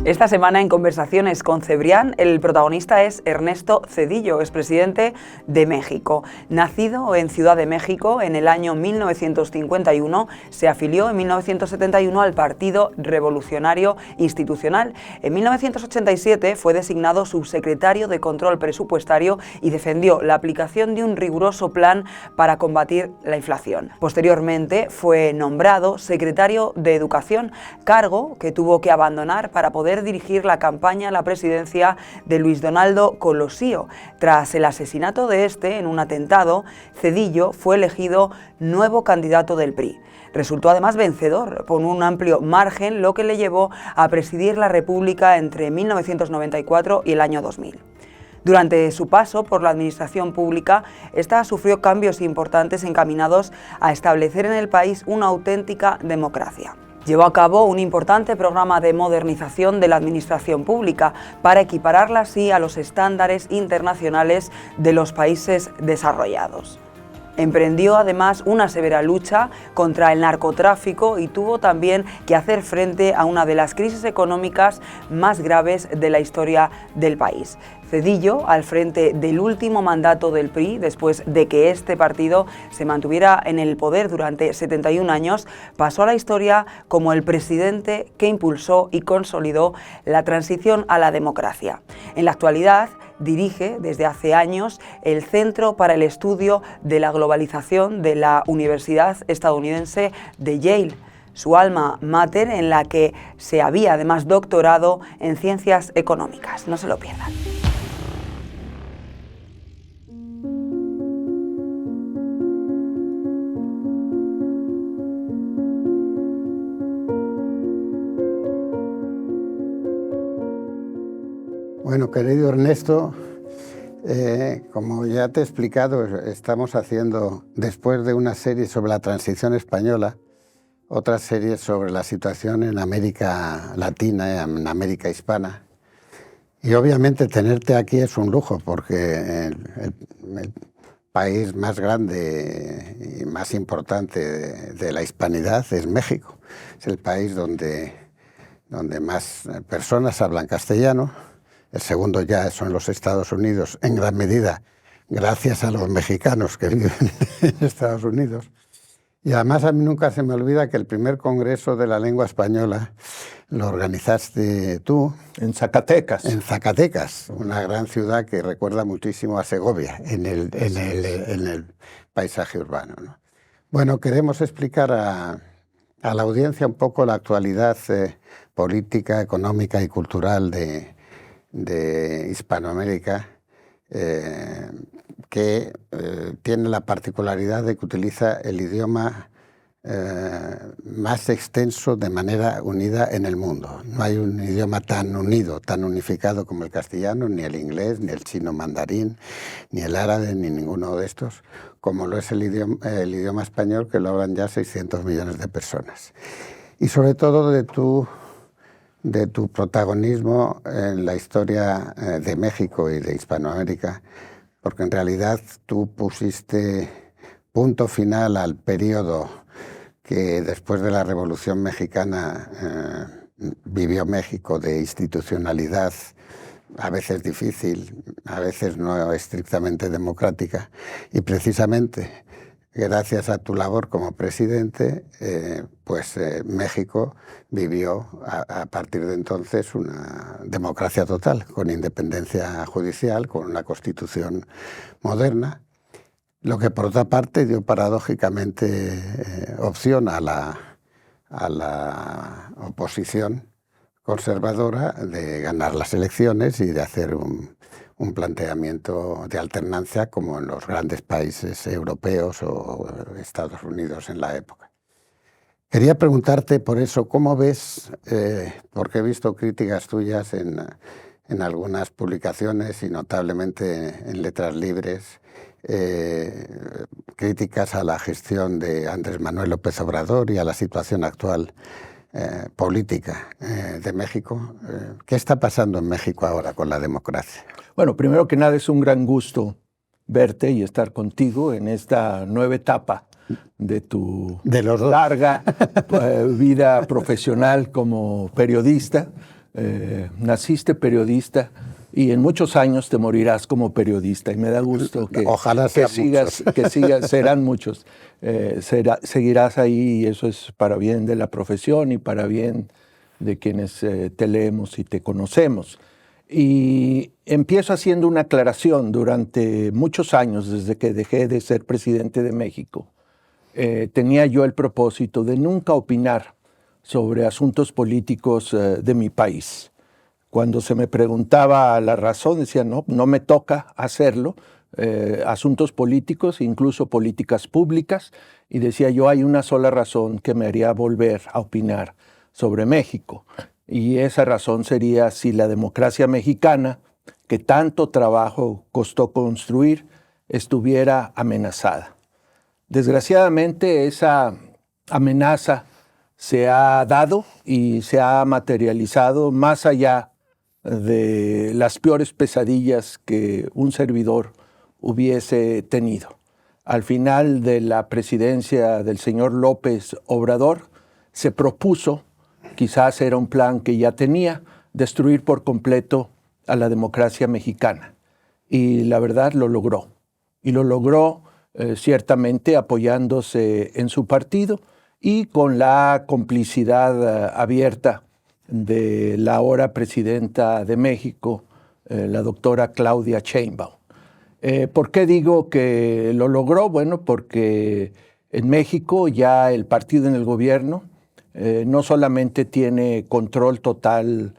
Esta semana en Conversaciones con Cebrián, el protagonista es Ernesto Zedillo, expresidente de México. Nacido en Ciudad de México en el año 1951, se afilió en 1971 al Partido Revolucionario Institucional. En 1987 fue designado subsecretario de Control Presupuestario y defendió la aplicación de un riguroso plan para combatir la inflación. Posteriormente fue nombrado secretario de Educación, cargo que tuvo que abandonar para poder dirigir la campaña a la presidencia de Luis Donaldo Colosio. Tras el asesinato de este en un atentado, Zedillo fue elegido nuevo candidato del PRI. Resultó además vencedor por un amplio margen, lo que le llevó a presidir la República entre 1994 y el año 2000. Durante su paso por la administración pública, esta sufrió cambios importantes encaminados a establecer en el país una auténtica democracia. Llevó a cabo un importante programa de modernización de la administración pública para equipararla así a los estándares internacionales de los países desarrollados. Emprendió además una severa lucha contra el narcotráfico y tuvo también que hacer frente a una de las crisis económicas más graves de la historia del país. Zedillo, al frente del último mandato del PRI, después de que este partido se mantuviera en el poder durante 71 años, pasó a la historia como el presidente que impulsó y consolidó la transición a la democracia. En la actualidad, dirige desde hace años el Centro para el Estudio de la Globalización de la Universidad Estadounidense de Yale, su alma mater, en la que se había además doctorado en Ciencias Económicas. No se lo pierdan. Bueno, querido Ernesto, como ya te he explicado, estamos haciendo, después de una serie sobre la transición española, otra serie sobre la situación en América Latina, en América Hispana. Y obviamente tenerte aquí es un lujo, porque el país más grande y más importante de la hispanidad es México. Es el país donde más personas hablan castellano. El segundo ya son los Estados Unidos, en gran medida gracias a los mexicanos que viven en Estados Unidos. Y además a mí nunca se me olvida que el primer Congreso de la Lengua Española lo organizaste tú. En Zacatecas. En Zacatecas, una gran ciudad que recuerda muchísimo a Segovia en el paisaje urbano, ¿no? Bueno, queremos explicar a la audiencia un poco la actualidad política, económica y cultural de Hispanoamérica, que tiene la particularidad de que utiliza el idioma más extenso de manera unida en el mundo. No hay un idioma tan unido, tan unificado como el castellano, ni el inglés, ni el chino mandarín, ni el árabe, ni ninguno de estos, como lo es el idioma español, que lo hablan ya 600 millones de personas. Y sobre todo de tu protagonismo en la historia de México y de Hispanoamérica, porque en realidad tú pusiste punto final al periodo que después de la Revolución Mexicana vivió México, de institucionalidad a veces difícil, a veces no estrictamente democrática, y precisamente gracias a tu labor como presidente, México vivió a partir de entonces una democracia total, con independencia judicial, con una constitución moderna, lo que por otra parte dio paradójicamente opción a la oposición conservadora de ganar las elecciones y de hacer un planteamiento de alternancia como en los grandes países europeos o Estados Unidos en la época. Quería preguntarte por eso, ¿cómo ves, porque he visto críticas tuyas en algunas publicaciones y notablemente en Letras Libres, críticas a la gestión de Andrés Manuel López Obrador y a la situación actual política de México? ¿Qué está pasando en México ahora con la democracia? Bueno, primero que nada es un gran gusto verte y estar contigo en esta nueva etapa de tu larga vida profesional como periodista. naciste periodista y en muchos años te morirás como periodista, y me da gusto que, ojalá sean muchos. Serán muchos. Seguirás ahí, y eso es para bien de la profesión y para bien de quienes te leemos y te conocemos. Y empiezo haciendo una aclaración. Durante muchos años, desde que dejé de ser presidente de México, tenía yo el propósito de nunca opinar sobre asuntos políticos de mi país. Cuando se me preguntaba la razón, decía, no me toca hacerlo. Asuntos políticos, incluso políticas públicas, y decía yo, hay una sola razón que me haría volver a opinar sobre México, y esa razón sería si la democracia mexicana, que tanto trabajo costó construir, estuviera amenazada. Desgraciadamente, esa amenaza se ha dado y se ha materializado más allá de las peores pesadillas que un servidor hubiese tenido. Al final de la presidencia del señor López Obrador, se propuso, quizás era un plan que ya tenía, destruir por completo a la democracia mexicana. Y la verdad lo logró. Y lo logró ciertamente apoyándose en su partido y con la complicidad abierta de la ahora presidenta de México, la doctora Claudia Sheinbaum. ¿Por qué digo que lo logró? Bueno, porque en México ya el partido en el gobierno no solamente tiene control total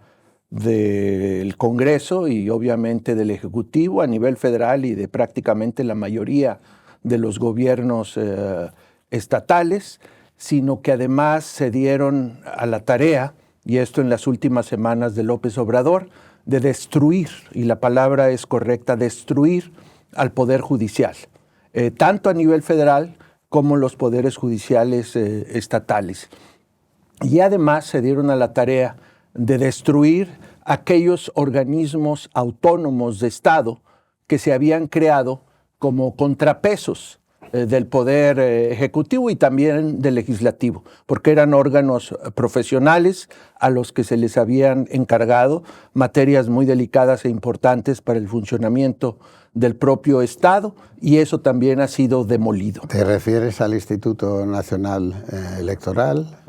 del Congreso y obviamente del Ejecutivo a nivel federal y de prácticamente la mayoría de los gobiernos estatales, sino que además se dieron a la tarea, y esto en las últimas semanas de López Obrador, de destruir, y la palabra es correcta, destruir al Poder Judicial, tanto a nivel federal como los poderes judiciales estatales. Y además se dieron a la tarea de destruir aquellos organismos autónomos de Estado que se habían creado como contrapesos del Poder Ejecutivo y también del Legislativo, porque eran órganos profesionales a los que se les habían encargado materias muy delicadas e importantes para el funcionamiento del propio Estado, y eso también ha sido demolido. ¿Te refieres al Instituto Nacional Electoral?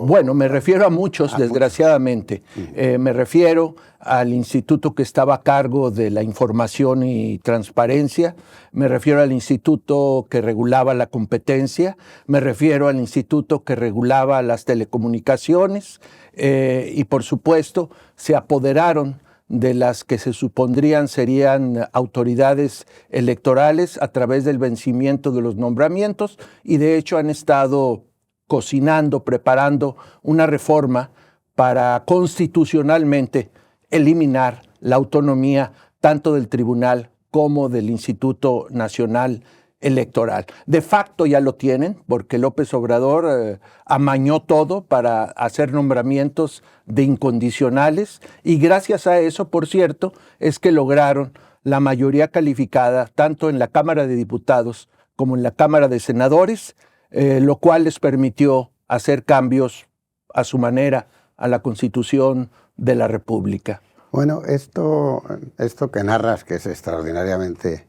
Bueno, me refiero a muchos, desgraciadamente. Me refiero al instituto que estaba a cargo de la información y transparencia, me refiero al instituto que regulaba la competencia, me refiero al instituto que regulaba las telecomunicaciones, y por supuesto se apoderaron de las que se supondrían serían autoridades electorales a través del vencimiento de los nombramientos, y de hecho han estado cocinando, preparando una reforma para constitucionalmente eliminar la autonomía tanto del tribunal como del Instituto Nacional Electoral. De facto ya lo tienen, porque López Obrador amañó todo para hacer nombramientos de incondicionales, y gracias a eso, por cierto, es que lograron la mayoría calificada tanto en la Cámara de Diputados como en la Cámara de Senadores, lo cual les permitió hacer cambios a su manera a la Constitución de la República. Bueno, esto que narras, que es extraordinariamente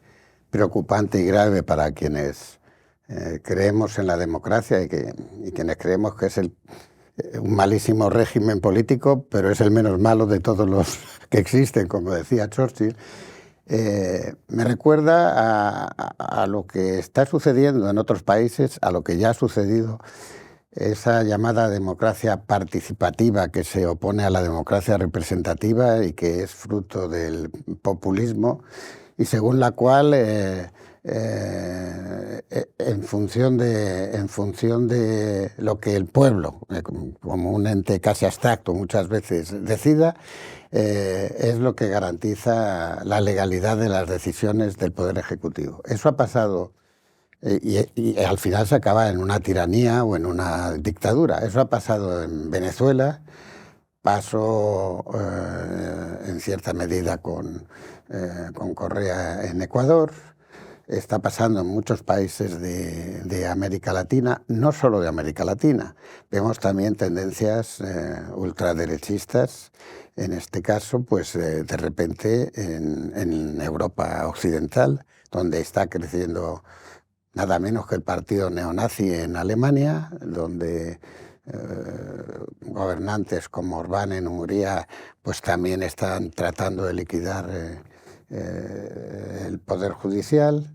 preocupante y grave para quienes creemos en la democracia y quienes creemos que es un malísimo régimen político, pero es el menos malo de todos los que existen, como decía Churchill, me recuerda a lo que está sucediendo en otros países, a lo que ya ha sucedido, esa llamada democracia participativa que se opone a la democracia representativa y que es fruto del populismo, y según la cual en función de lo que el pueblo, como un ente casi abstracto muchas veces, decida, es lo que garantiza la legalidad de las decisiones del Poder Ejecutivo. Eso ha pasado y al final se acaba en una tiranía o en una dictadura. Eso ha pasado en Venezuela, pasó en cierta medida con Correa en Ecuador, está pasando en muchos países de América Latina, no solo de América Latina. Vemos también tendencias ultraderechistas, en este caso, pues de repente en Europa Occidental, donde está creciendo nada menos que el partido neonazi en Alemania, donde gobernantes como Orbán en Hungría pues también están tratando de liquidar el poder judicial.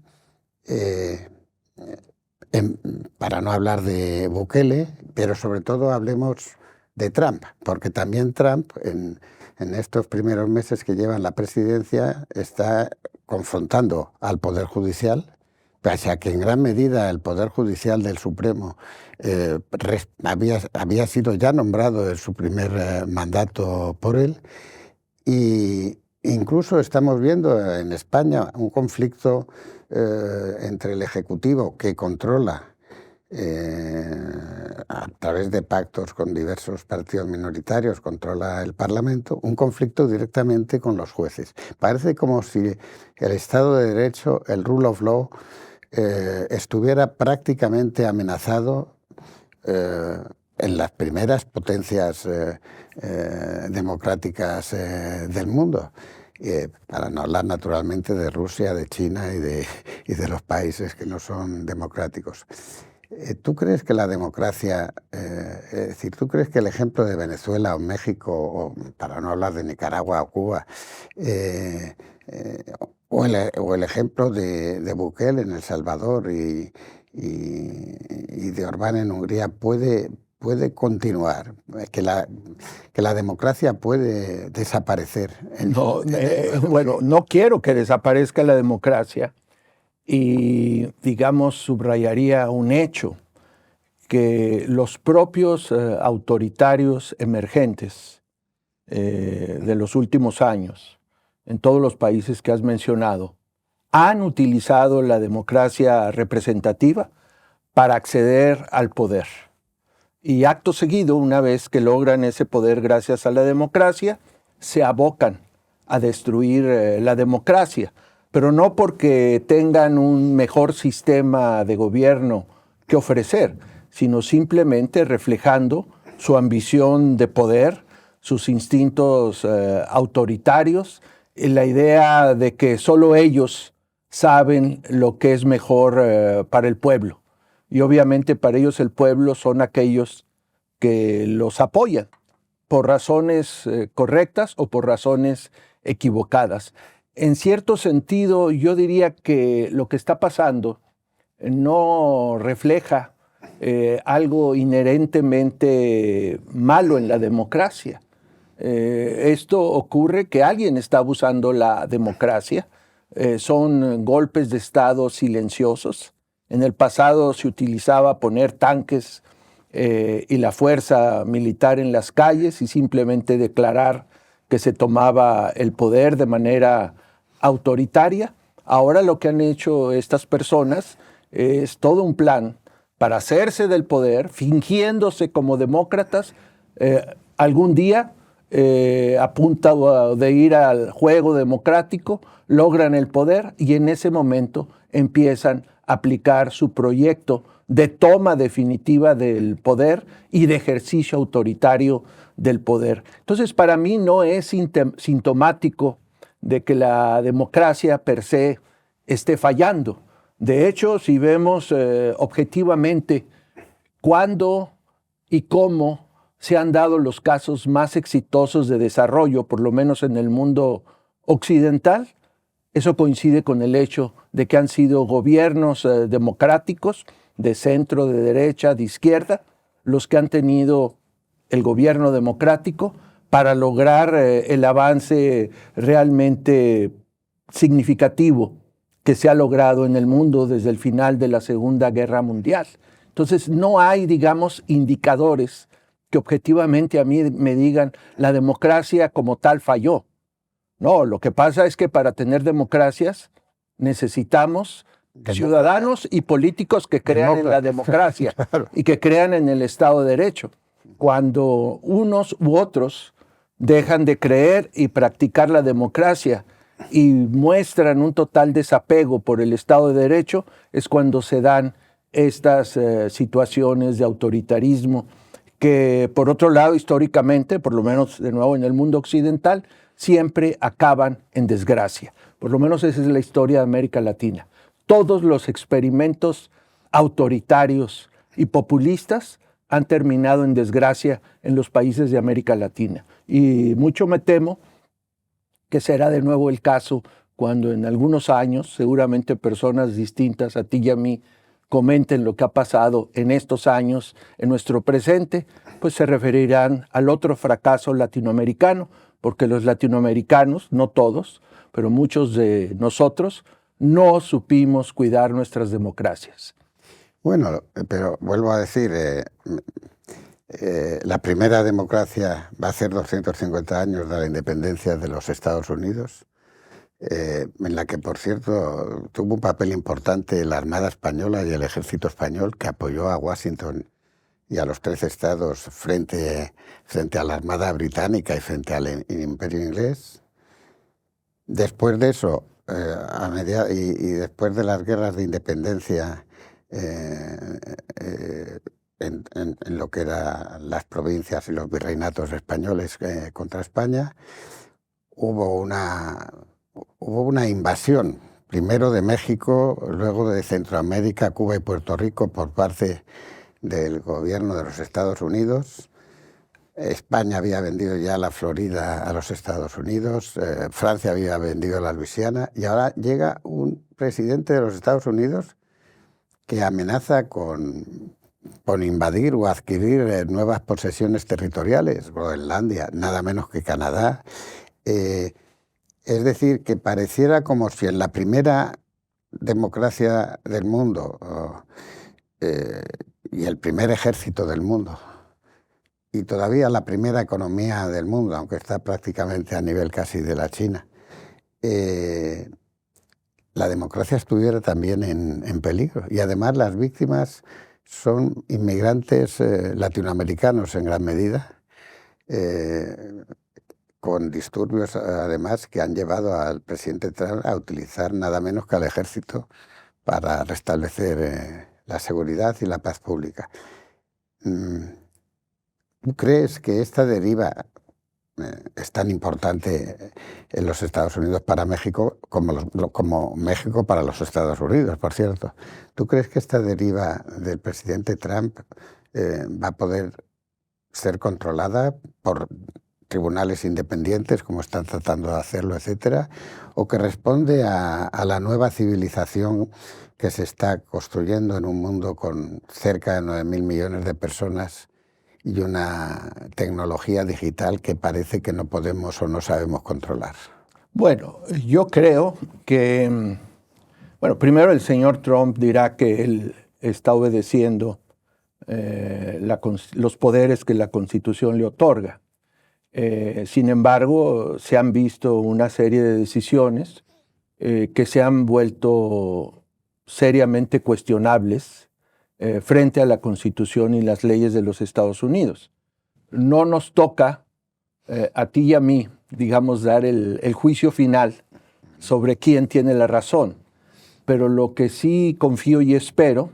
Para no hablar de Bukele, pero sobre todo hablemos de Trump, porque también Trump en estos primeros meses que lleva en la presidencia está confrontando al Poder Judicial, pese a que en gran medida el Poder Judicial del Supremo había sido ya nombrado en su primer mandato por él, y incluso estamos viendo en España un conflicto entre el Ejecutivo, que controla a través de pactos con diversos partidos minoritarios, controla el Parlamento, un conflicto directamente con los jueces. Parece como si el Estado de Derecho, el rule of law, estuviera prácticamente amenazado en las primeras potencias democráticas del mundo. Para no hablar naturalmente de Rusia, de China y de los países que no son democráticos. ¿Tú crees que la democracia, es decir, tú crees que el ejemplo de Venezuela o México, o para no hablar de Nicaragua o Cuba, o el ejemplo de Bukele en El Salvador y de Orbán en Hungría puede continuar, que la democracia puede desaparecer? Bueno, no quiero que desaparezca la democracia, y, digamos, subrayaría un hecho, que los propios autoritarios emergentes de los últimos años, en todos los países que has mencionado, han utilizado la democracia representativa para acceder al poder. Y acto seguido, una vez que logran ese poder gracias a la democracia, se abocan a destruir la democracia, pero no porque tengan un mejor sistema de gobierno que ofrecer, sino simplemente reflejando su ambición de poder, sus instintos autoritarios, y la idea de que solo ellos saben lo que es mejor para el pueblo. Y obviamente para ellos el pueblo son aquellos que los apoyan por razones correctas o por razones equivocadas. En cierto sentido, yo diría que lo que está pasando no refleja algo inherentemente malo en la democracia. Esto ocurre que alguien está abusando la democracia. Son golpes de Estado silenciosos. En el pasado se utilizaba poner tanques y la fuerza militar en las calles y simplemente declarar que se tomaba el poder de manera autoritaria. Ahora lo que han hecho estas personas es todo un plan para hacerse del poder, fingiéndose como demócratas. Algún día, a punta de ir al juego democrático, logran el poder y en ese momento empiezan a aplicar su proyecto de toma definitiva del poder y de ejercicio autoritario del poder. Entonces, para mí no es sintomático de que la democracia per se esté fallando. De hecho, si vemos objetivamente cuándo y cómo se han dado los casos más exitosos de desarrollo, por lo menos en el mundo occidental, eso coincide con el hecho de que han sido gobiernos democráticos, de centro, de derecha, de izquierda, los que han tenido el gobierno democrático para lograr el avance realmente significativo que se ha logrado en el mundo desde el final de la Segunda Guerra Mundial. Entonces, no hay, digamos, indicadores que objetivamente a mí me digan la democracia como tal falló. No, lo que pasa es que para tener democracias necesitamos ciudadanos y políticos que crean en la democracia y que crean en el Estado de Derecho. Cuando unos u otros dejan de creer y practicar la democracia y muestran un total desapego por el Estado de Derecho, es cuando se dan estas situaciones de autoritarismo que, por otro lado, históricamente, por lo menos de nuevo en el mundo occidental, siempre acaban en desgracia. Por lo menos esa es la historia de América Latina. Todos los experimentos autoritarios y populistas han terminado en desgracia en los países de América Latina. Y mucho me temo que será de nuevo el caso cuando en algunos años, seguramente personas distintas a ti y a mí, comenten lo que ha pasado en estos años, en nuestro presente, pues se referirán al otro fracaso latinoamericano, porque los latinoamericanos, no todos, pero muchos de nosotros, no supimos cuidar nuestras democracias. Bueno, pero vuelvo a decir, la primera democracia va a ser 250 años de la independencia de los Estados Unidos, en la que, por cierto, tuvo un papel importante la Armada Española y el Ejército Español, que apoyó a Washington y a los 13 estados frente a la Armada Británica y frente al Imperio Inglés. Después de eso, y después de las guerras de independencia en lo que eran las provincias y los virreinatos españoles contra España, hubo una invasión, primero de México, luego de Centroamérica, Cuba y Puerto Rico por parte del gobierno de los Estados Unidos. España había vendido ya la Florida a los Estados Unidos, Francia había vendido la Luisiana, y ahora llega un presidente de los Estados Unidos que amenaza con invadir o adquirir nuevas posesiones territoriales, Groenlandia, nada menos que Canadá. Es decir, que pareciera como si en la primera democracia del mundo y el primer ejército del mundo, y todavía la primera economía del mundo, aunque está prácticamente a nivel casi de la China, la democracia estuviera también en peligro. Y además las víctimas son inmigrantes latinoamericanos en gran medida, con disturbios además que han llevado al presidente Trump a utilizar nada menos que al ejército para restablecer la seguridad y la paz pública. ¿Tú crees que esta deriva es tan importante en los Estados Unidos para México como México para los Estados Unidos, por cierto? ¿Tú crees que esta deriva del presidente Trump va a poder ser controlada por tribunales independientes, como están tratando de hacerlo, etcétera, o que responde a la nueva civilización que se está construyendo en un mundo con cerca de 9.000 millones de personas y una tecnología digital que parece que no podemos o no sabemos controlar? Bueno, yo creo que, primero el señor Trump dirá que él está obedeciendo los poderes que la Constitución le otorga. Sin embargo, se han visto una serie de decisiones que se han vuelto seriamente cuestionables frente a la Constitución y las leyes de los Estados Unidos. No nos toca a ti y a mí, digamos, dar el juicio final sobre quién tiene la razón, pero lo que sí confío y espero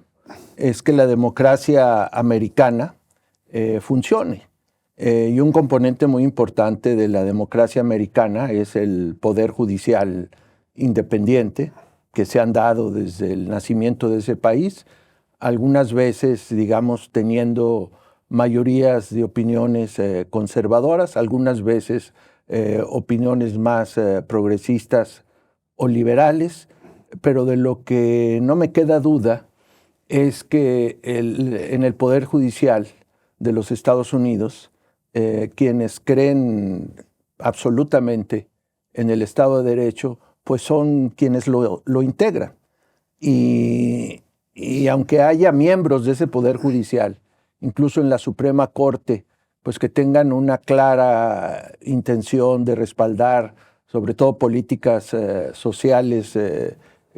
es que la democracia americana funcione. Y un componente muy importante de la democracia americana es el poder judicial independiente que se han dado desde el nacimiento de ese país, algunas veces, digamos, teniendo mayorías de opiniones conservadoras, algunas veces opiniones más progresistas o liberales, pero de lo que no me queda duda es que en el Poder Judicial de los Estados Unidos, quienes creen absolutamente en el Estado de Derecho, pues son quienes lo integran. Y aunque haya miembros de ese Poder Judicial, incluso en la Suprema Corte, pues que tengan una clara intención de respaldar, sobre todo políticas sociales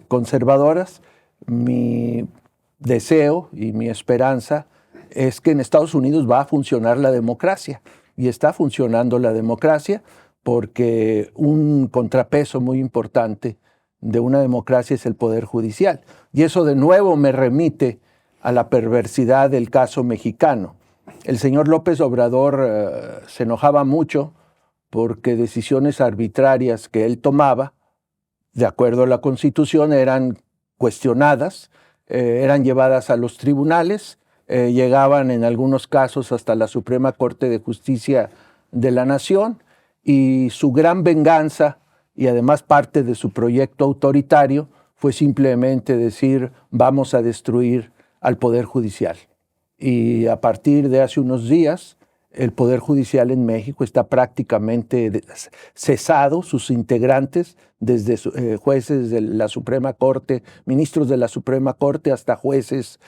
conservadoras, mi deseo y mi esperanza es que en Estados Unidos va a funcionar la democracia, y está funcionando la democracia, porque un contrapeso muy importante de una democracia es el poder judicial. Y eso de nuevo me remite a la perversidad del caso mexicano. El señor López Obrador se enojaba mucho porque decisiones arbitrarias que él tomaba, de acuerdo a la Constitución, eran cuestionadas, eran llevadas a los tribunales, llegaban en algunos casos hasta la Suprema Corte de Justicia de la Nación, y su gran venganza, y además parte de su proyecto autoritario, fue simplemente decir: vamos a destruir al Poder Judicial. Y a partir de hace unos días, el Poder Judicial en México está prácticamente cesado, sus integrantes, desde jueces de la Suprema Corte, ministros de la Suprema Corte, hasta jueces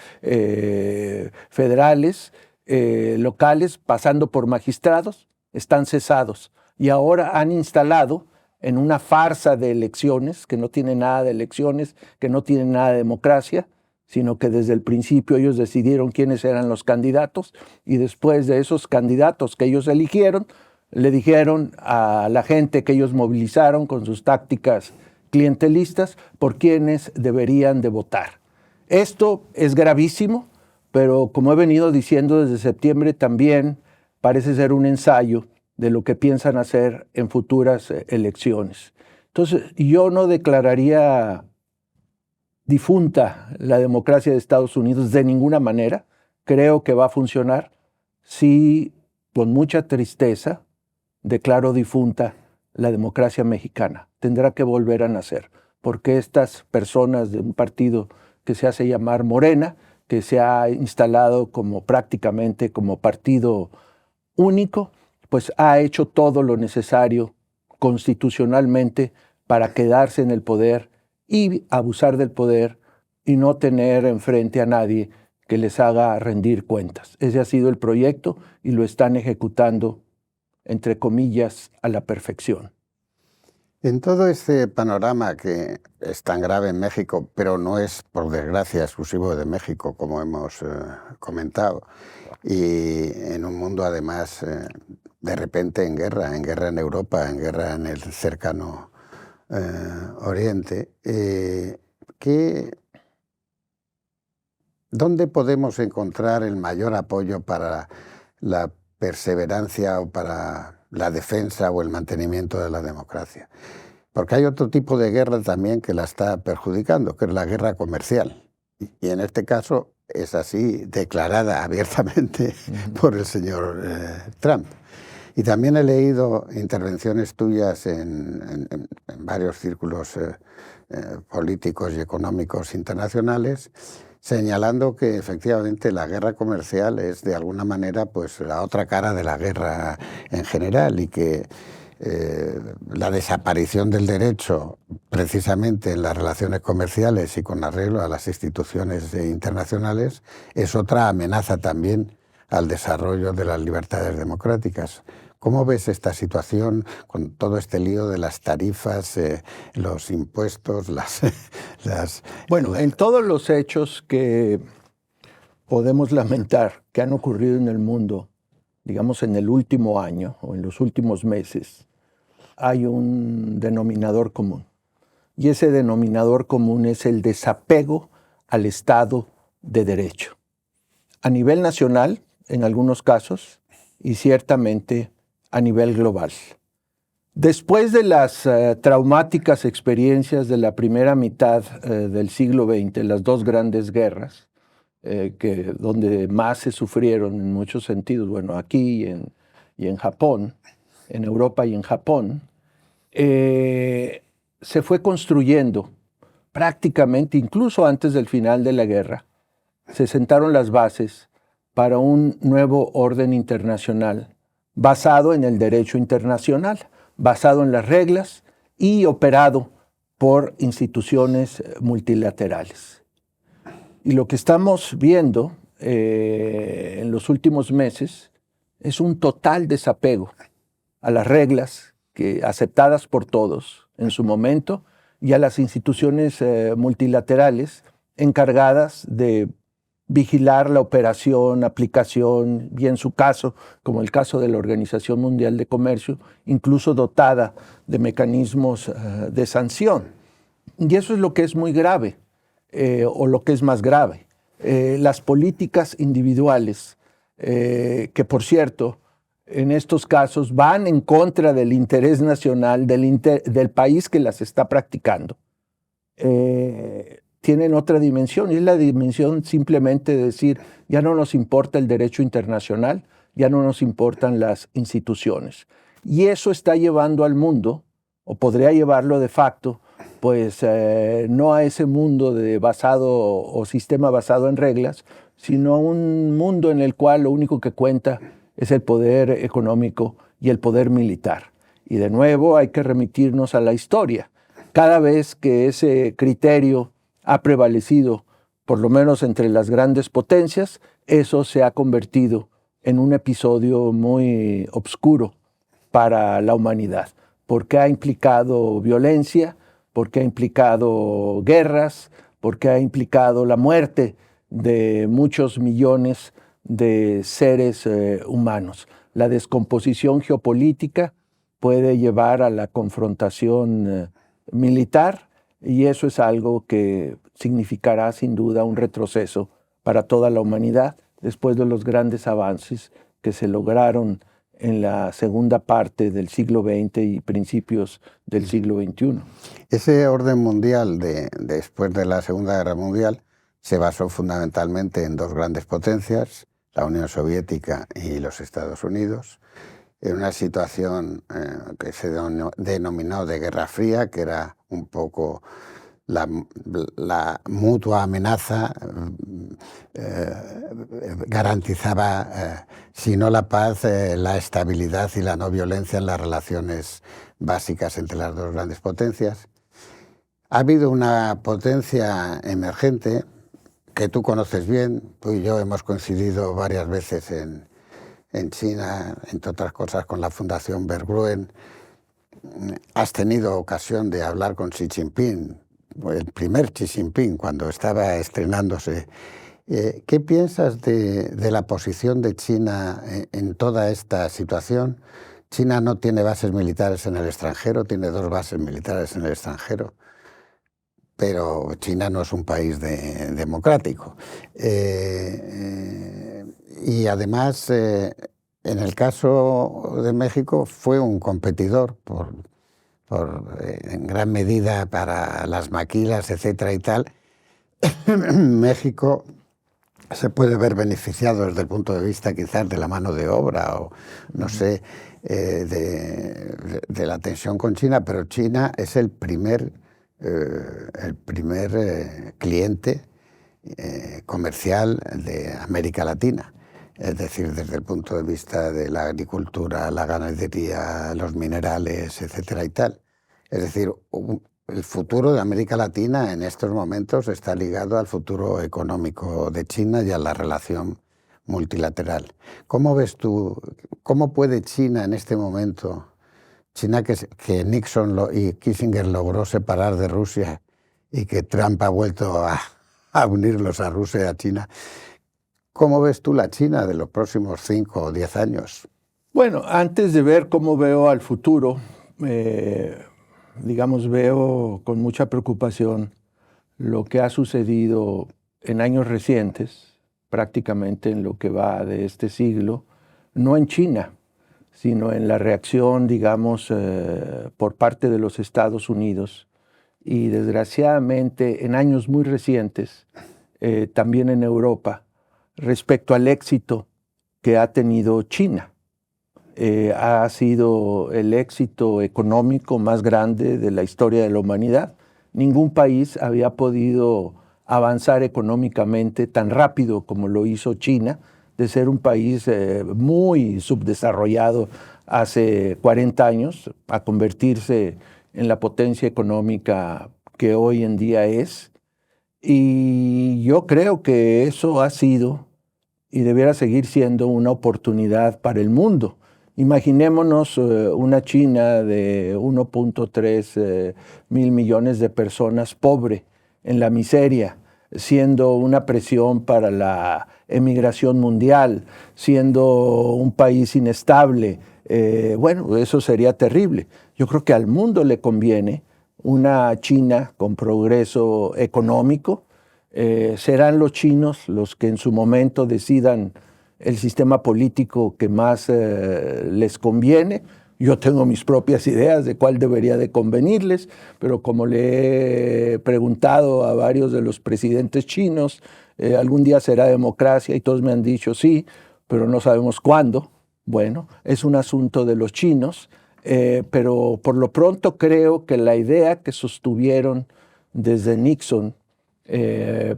federales, locales, pasando por magistrados, están cesados. Y ahora han instalado en una farsa de elecciones, que no tiene nada de elecciones, que no tiene nada de democracia, sino que desde el principio ellos decidieron quiénes eran los candidatos, y después de esos candidatos que ellos eligieron, le dijeron a la gente que ellos movilizaron con sus tácticas clientelistas por quiénes deberían de votar. Esto es gravísimo, pero como he venido diciendo desde septiembre, también parece ser un ensayo de lo que piensan hacer en futuras elecciones. Entonces, yo no declararía difunta la democracia de Estados Unidos de ninguna manera. Creo que va a funcionar. Sí, con mucha tristeza, declaro difunta la democracia mexicana. Tendrá que volver a nacer, porque estas personas de un partido que se hace llamar Morena, que se ha instalado prácticamente como partido único, pues ha hecho todo lo necesario constitucionalmente para quedarse en el poder y abusar del poder y no tener enfrente a nadie que les haga rendir cuentas. Ese ha sido el proyecto y lo están ejecutando, entre comillas, a la perfección. En todo este panorama que es tan grave en México, pero no es, por desgracia, exclusivo de México, como hemos comentado, y en un mundo además de repente en guerra en Europa, en guerra en el cercano Oriente, ¿dónde podemos encontrar el mayor apoyo para la perseverancia o para la defensa o el mantenimiento de la democracia? Porque hay otro tipo de guerra también que la está perjudicando, que es la guerra comercial. Y en este caso es así, declarada abiertamente por el señor Trump. Y también he leído intervenciones tuyas en varios círculos políticos y económicos internacionales, señalando que efectivamente la guerra comercial es de alguna manera pues la otra cara de la guerra en general, y que la desaparición del derecho precisamente en las relaciones comerciales y con arreglo a las instituciones internacionales es otra amenaza también al desarrollo de las libertades democráticas. ¿Cómo ves esta situación con todo este lío de las tarifas, los impuestos, Bueno, en todos los hechos que podemos lamentar que han ocurrido en el mundo, digamos en el último año o en los últimos meses, hay un denominador común. Y ese denominador común es el desapego al Estado de Derecho. A nivel nacional, en algunos casos, y ciertamente a nivel global. Después de las traumáticas experiencias de la primera mitad del siglo XX, las dos grandes guerras, donde más se sufrieron en muchos sentidos, bueno, aquí y en Japón, en Europa y en Japón, se fue construyendo prácticamente, incluso antes del final de la guerra, se sentaron las bases para un nuevo orden internacional basado en el derecho internacional, basado en las reglas y operado por instituciones multilaterales. Y lo que estamos viendo en los últimos meses es un total desapego a las reglas aceptadas por todos en su momento y a las instituciones multilaterales encargadas de vigilar la operación, aplicación, y en su caso, como el caso de la Organización Mundial de Comercio, incluso dotada de mecanismos de sanción. Y eso es lo que es muy grave, o lo que es más grave. Las políticas individuales, que por cierto, en estos casos van en contra del interés nacional del país que las está practicando, tienen otra dimensión, y es la dimensión simplemente de decir, ya no nos importa el derecho internacional, ya no nos importan las instituciones. Y eso está llevando al mundo, o podría llevarlo de facto, pues no a ese mundo o sistema basado en reglas, sino a un mundo en el cual lo único que cuenta es el poder económico y el poder militar. Y de nuevo hay que remitirnos a la historia. Cada vez que ese criterio ha prevalecido, por lo menos entre las grandes potencias, eso se ha convertido en un episodio muy oscuro para la humanidad, porque ha implicado violencia, porque ha implicado guerras, porque ha implicado la muerte de muchos millones de seres humanos. La descomposición geopolítica puede llevar a la confrontación militar, y eso es algo que significará sin duda un retroceso para toda la humanidad después de los grandes avances que se lograron en la segunda parte del siglo XX y principios del siglo XXI. Ese orden mundial después de la Segunda Guerra Mundial se basó fundamentalmente en dos grandes potencias, la Unión Soviética y los Estados Unidos, en una situación que se denominó de Guerra Fría, que era un poco la mutua amenaza, garantizaba, si no la paz, la estabilidad y la no violencia en las relaciones básicas entre las dos grandes potencias. Ha habido una potencia emergente que tú conoces bien, tú y yo hemos coincidido varias veces en China, entre otras cosas con la Fundación Berggruen. Has tenido ocasión de hablar con Xi Jinping, el primer Xi Jinping, cuando estaba estrenándose. ¿Qué piensas de la posición de China en toda esta situación? China no tiene bases militares en el extranjero, tiene 2 bases militares en el extranjero, pero China no es un país democrático. Y además, en el caso de México, fue un competidor en gran medida para las maquilas, etcétera y tal. México se puede ver beneficiado desde el punto de vista quizás de la mano de obra o no sé, de la tensión con China, pero China es el primer cliente comercial de América Latina. Es decir, desde el punto de vista de la agricultura, la ganadería, los minerales, etcétera y tal. Es decir, el futuro de América Latina en estos momentos está ligado al futuro económico de China y a la relación multilateral. ¿Cómo ves tú, cómo puede China en este momento, China que Nixon y Kissinger logró separar de Rusia y que Trump ha vuelto a unirlos a Rusia y a China, ¿cómo ves tú la China de los próximos 5 o 10 años? Bueno, antes de ver cómo veo al futuro, veo con mucha preocupación lo que ha sucedido en años recientes, prácticamente en lo que va de este siglo, no en China, sino en la reacción, por parte de los Estados Unidos y desgraciadamente en años muy recientes, también en Europa, respecto al éxito que ha tenido China. Ha sido el éxito económico más grande de la historia de la humanidad. Ningún país había podido avanzar económicamente tan rápido como lo hizo China, de ser un país muy subdesarrollado hace 40 años, a convertirse en la potencia económica que hoy en día es. Y yo creo que eso ha sido y debiera seguir siendo una oportunidad para el mundo. Imaginémonos una China de 1.3 mil millones de personas pobre, en la miseria, siendo una presión para la emigración mundial, siendo un país inestable. Bueno, eso sería terrible. Yo creo que al mundo le conviene una China con progreso económico. Serán los chinos los que en su momento decidan el sistema político que más les conviene. Yo tengo mis propias ideas de cuál debería de convenirles, pero como le he preguntado a varios de los presidentes chinos, algún día será democracia, y todos me han dicho sí, pero no sabemos cuándo. Bueno, es un asunto de los chinos, pero por lo pronto creo que la idea que sostuvieron desde Nixon,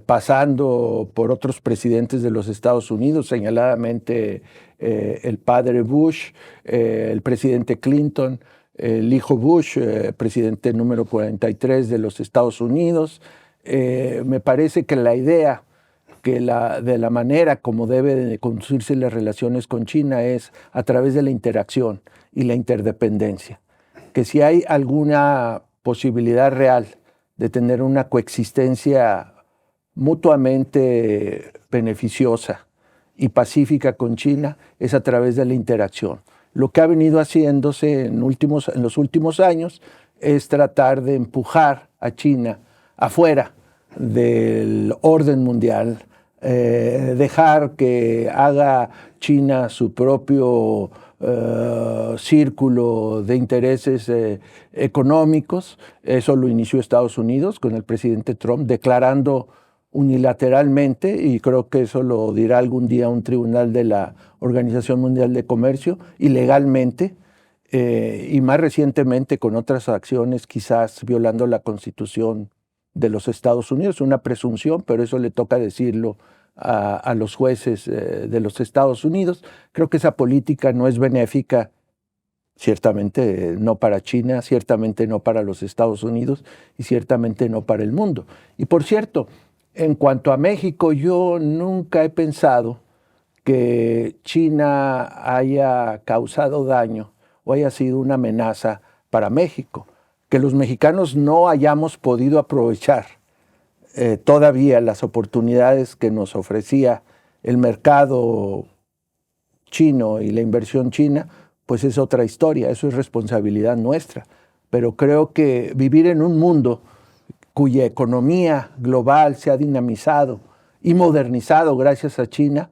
pasando por otros presidentes de los Estados Unidos, señaladamente el padre Bush, el presidente Clinton, el hijo Bush, presidente número 43 de los Estados Unidos. Me parece que la idea que de la manera como deben de conducirse las relaciones con China es a través de la interacción y la interdependencia. Que si hay alguna posibilidad real de tener una coexistencia mutuamente beneficiosa y pacífica con China, es a través de la interacción. Lo que ha venido haciéndose en los últimos años es tratar de empujar a China afuera del orden mundial, dejar que haga China su propio círculo de intereses económicos. Eso lo inició Estados Unidos con el presidente Trump, declarando unilateralmente, y creo que eso lo dirá algún día un tribunal de la Organización Mundial de Comercio, ilegalmente, y más recientemente con otras acciones, quizás violando la Constitución de los Estados Unidos, una presunción, pero eso le toca decirlo a los jueces de los Estados Unidos. Creo que esa política no es benéfica, ciertamente no para China, ciertamente no para los Estados Unidos y ciertamente no para el mundo. Y por cierto, en cuanto a México, yo nunca he pensado que China haya causado daño o haya sido una amenaza para México. Que los mexicanos no hayamos podido aprovechar todavía las oportunidades que nos ofrecía el mercado chino y la inversión china, pues es otra historia, eso es responsabilidad nuestra. Pero creo que vivir en un mundo cuya economía global se ha dinamizado y modernizado gracias a China,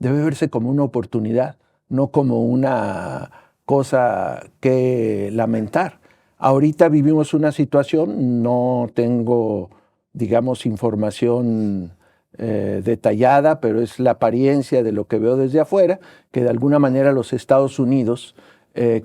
debe verse como una oportunidad, no como una cosa que lamentar. Ahorita vivimos una situación, no tengo, digamos, información detallada, pero es la apariencia de lo que veo desde afuera, que de alguna manera los Estados Unidos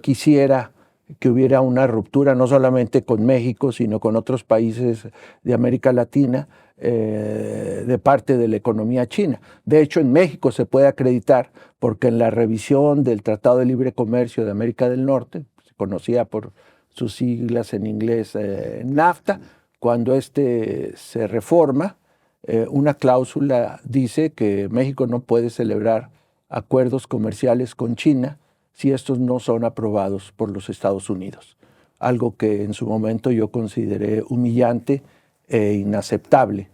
quisiera que hubiera una ruptura no solamente con México, sino con otros países de América Latina de parte de la economía china. De hecho, en México se puede acreditar porque en la revisión del Tratado de Libre Comercio de América del Norte, se conocía por sus siglas en inglés NAFTA, cuando se reforma, una cláusula dice que México no puede celebrar acuerdos comerciales con China si estos no son aprobados por los Estados Unidos. Algo que en su momento yo consideré humillante e inaceptable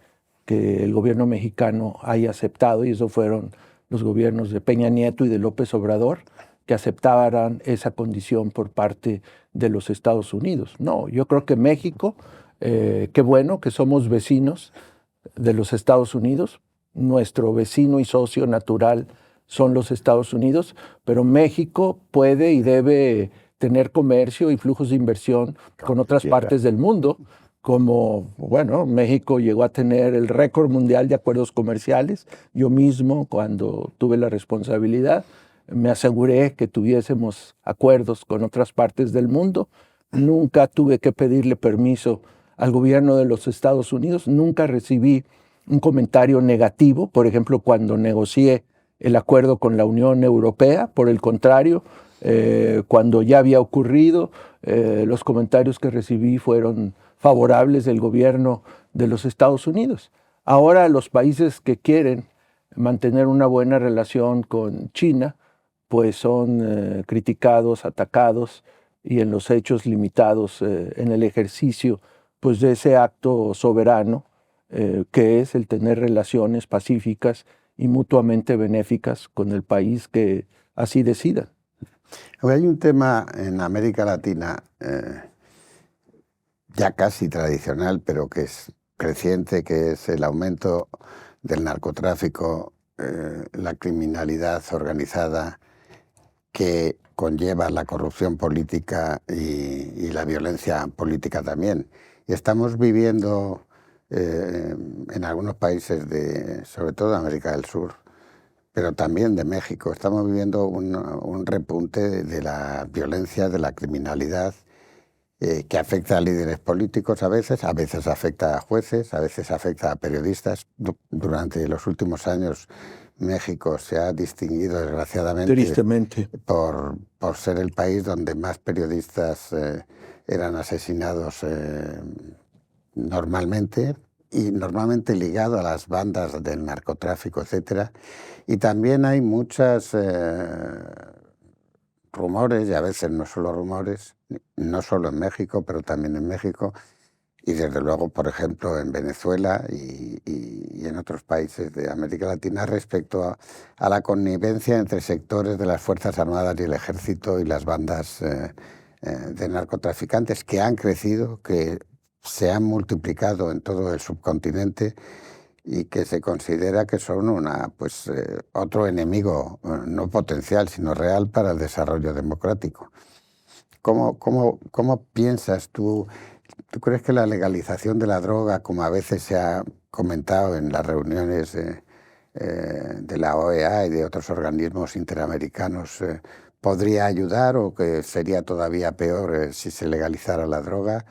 que el gobierno mexicano haya aceptado, y eso fueron los gobiernos de Peña Nieto y de López Obrador, que aceptaran esa condición por parte de los Estados Unidos. No, yo creo que México, qué bueno que somos vecinos de los Estados Unidos, nuestro vecino y socio natural son los Estados Unidos, pero México puede y debe tener comercio y flujos de inversión con otras partes del mundo, como, bueno, México llegó a tener el récord mundial de acuerdos comerciales. Yo mismo, cuando tuve la responsabilidad, me aseguré que tuviésemos acuerdos con otras partes del mundo. Nunca tuve que pedirle permiso al gobierno de los Estados Unidos, nunca recibí un comentario negativo, por ejemplo, cuando negocié el acuerdo con la Unión Europea. Por el contrario, cuando ya había ocurrido, los comentarios que recibí fueron favorables del gobierno de los Estados Unidos. Ahora los países que quieren mantener una buena relación con China, pues son criticados, atacados y en los hechos limitados en el ejercicio pues, de ese acto soberano que es el tener relaciones pacíficas y mutuamente benéficas con el país que así decida. Hay un tema en América Latina ya casi tradicional, pero que es creciente, que es el aumento del narcotráfico, la criminalidad organizada que conlleva la corrupción política y la violencia política también. Y estamos viviendo en algunos países, sobre todo de América del Sur, pero también de México, estamos viviendo un repunte de la violencia, de la criminalidad, que afecta a líderes políticos a veces afecta a jueces, a veces afecta a periodistas. Durante los últimos años México se ha distinguido desgraciadamente Tristemente por ser el país donde más periodistas eran asesinados normalmente, y normalmente ligado a las bandas del narcotráfico, etc. Y también hay muchos rumores, y a veces no solo rumores, no solo en México, pero también en México, y desde luego, por ejemplo, en Venezuela y en otros países de América Latina, respecto a la connivencia entre sectores de las Fuerzas Armadas y el Ejército y las bandas de narcotraficantes que han crecido, que se han multiplicado en todo el subcontinente y que se considera que son otro enemigo, no potencial, sino real para el desarrollo democrático. ¿Cómo piensas tú? ¿Tú crees que la legalización de la droga, como a veces se ha comentado en las reuniones de la OEA y de otros organismos interamericanos, podría ayudar, o que sería todavía peor si se legalizara la droga?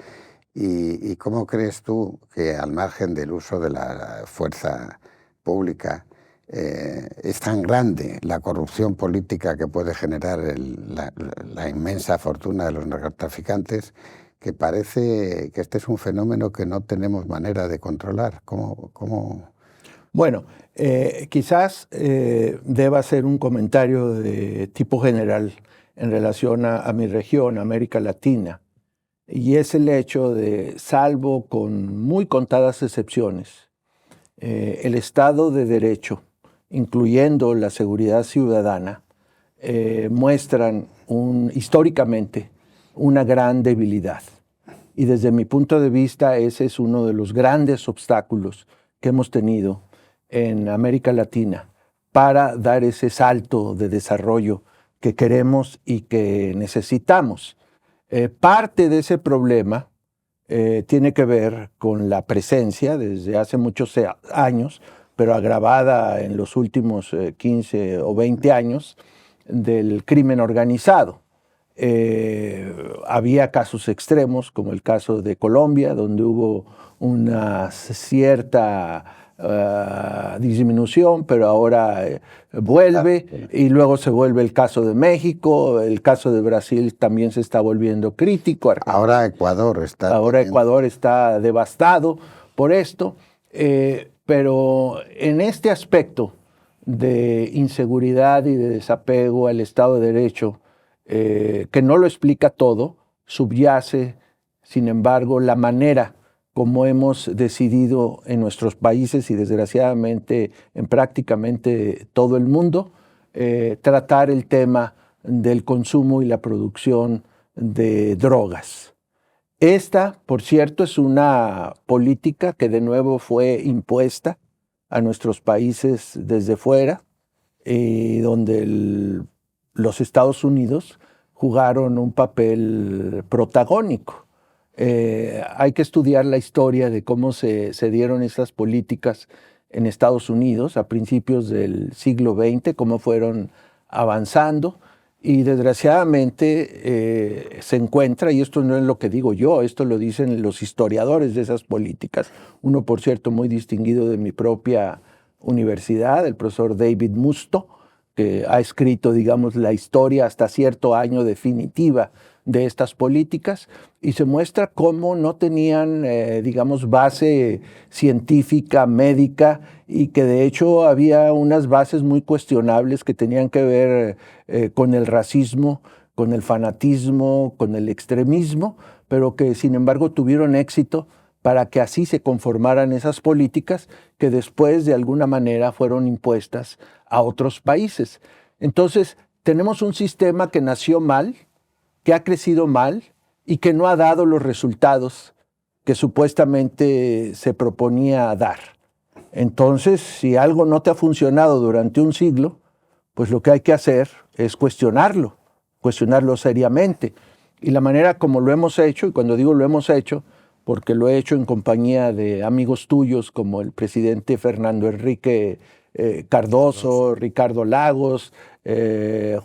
¿Y cómo crees tú que, al margen del uso de la fuerza pública, es tan grande la corrupción política que puede generar la inmensa fortuna de los narcotraficantes, que parece que este es un fenómeno que no tenemos manera de controlar? ¿Cómo? Bueno, quizás deba hacer un comentario de tipo general en relación a mi región, América Latina, y es el hecho de, salvo con muy contadas excepciones, el Estado de Derecho, incluyendo la seguridad ciudadana, muestran históricamente una gran debilidad. Y desde mi punto de vista, ese es uno de los grandes obstáculos que hemos tenido en América Latina para dar ese salto de desarrollo que queremos y que necesitamos. Parte de ese problema tiene que ver con la presencia desde hace muchos años, pero agravada en los últimos 15 o 20 años, del crimen organizado. Había casos extremos, como el caso de Colombia, donde hubo una cierta disminución, pero ahora vuelve, y luego se vuelve el caso de México, el caso de Brasil también se está volviendo crítico. Ahora Ecuador está devastado por esto, pero en este aspecto de inseguridad y de desapego al Estado de Derecho, que no lo explica todo, subyace, sin embargo, la manera como hemos decidido en nuestros países y desgraciadamente en prácticamente todo el mundo, tratar el tema del consumo y la producción de drogas. Esta, por cierto, es una política que de nuevo fue impuesta a nuestros países desde fuera, donde los Estados Unidos jugaron un papel protagónico. Hay que estudiar la historia de cómo se dieron estas políticas en Estados Unidos a principios del siglo XX, cómo fueron avanzando, y desgraciadamente se encuentra, y esto no es lo que digo yo, esto lo dicen los historiadores de esas políticas, uno por cierto muy distinguido de mi propia universidad, el profesor David Musto, que ha escrito, digamos, la historia hasta cierto año definitiva de estas políticas, y se muestra cómo no tenían, digamos, base científica, médica, y que de hecho había unas bases muy cuestionables que tenían que ver con el racismo, con el fanatismo, con el extremismo, pero que sin embargo tuvieron éxito para que así se conformaran esas políticas que después de alguna manera fueron impuestas a otros países. Entonces, tenemos un sistema que nació mal, que ha crecido mal y que no ha dado los resultados que supuestamente se proponía dar. Entonces, si algo no te ha funcionado durante un siglo, pues lo que hay que hacer es cuestionarlo seriamente. Y la manera como lo hemos hecho, y cuando digo lo hemos hecho, porque lo he hecho en compañía de amigos tuyos como el presidente Fernando Enrique Cardoso, Ricardo Lagos,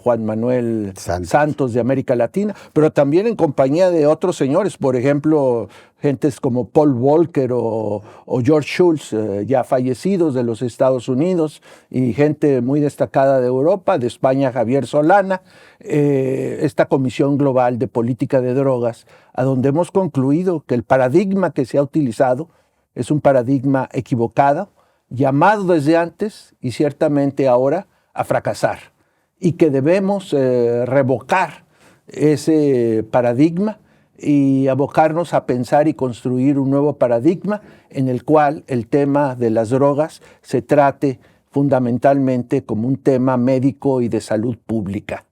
Juan Manuel Santos de América Latina, pero también en compañía de otros señores, por ejemplo, gentes como Paul Volcker o George Shultz, ya fallecidos de los Estados Unidos, y gente muy destacada de Europa, de España Javier Solana, esta Comisión Global de Política de Drogas, a donde hemos concluido que el paradigma que se ha utilizado es un paradigma equivocado, llamado desde antes y ciertamente ahora a fracasar, y que debemos revocar ese paradigma y abocarnos a pensar y construir un nuevo paradigma en el cual el tema de las drogas se trate fundamentalmente como un tema médico y de salud pública.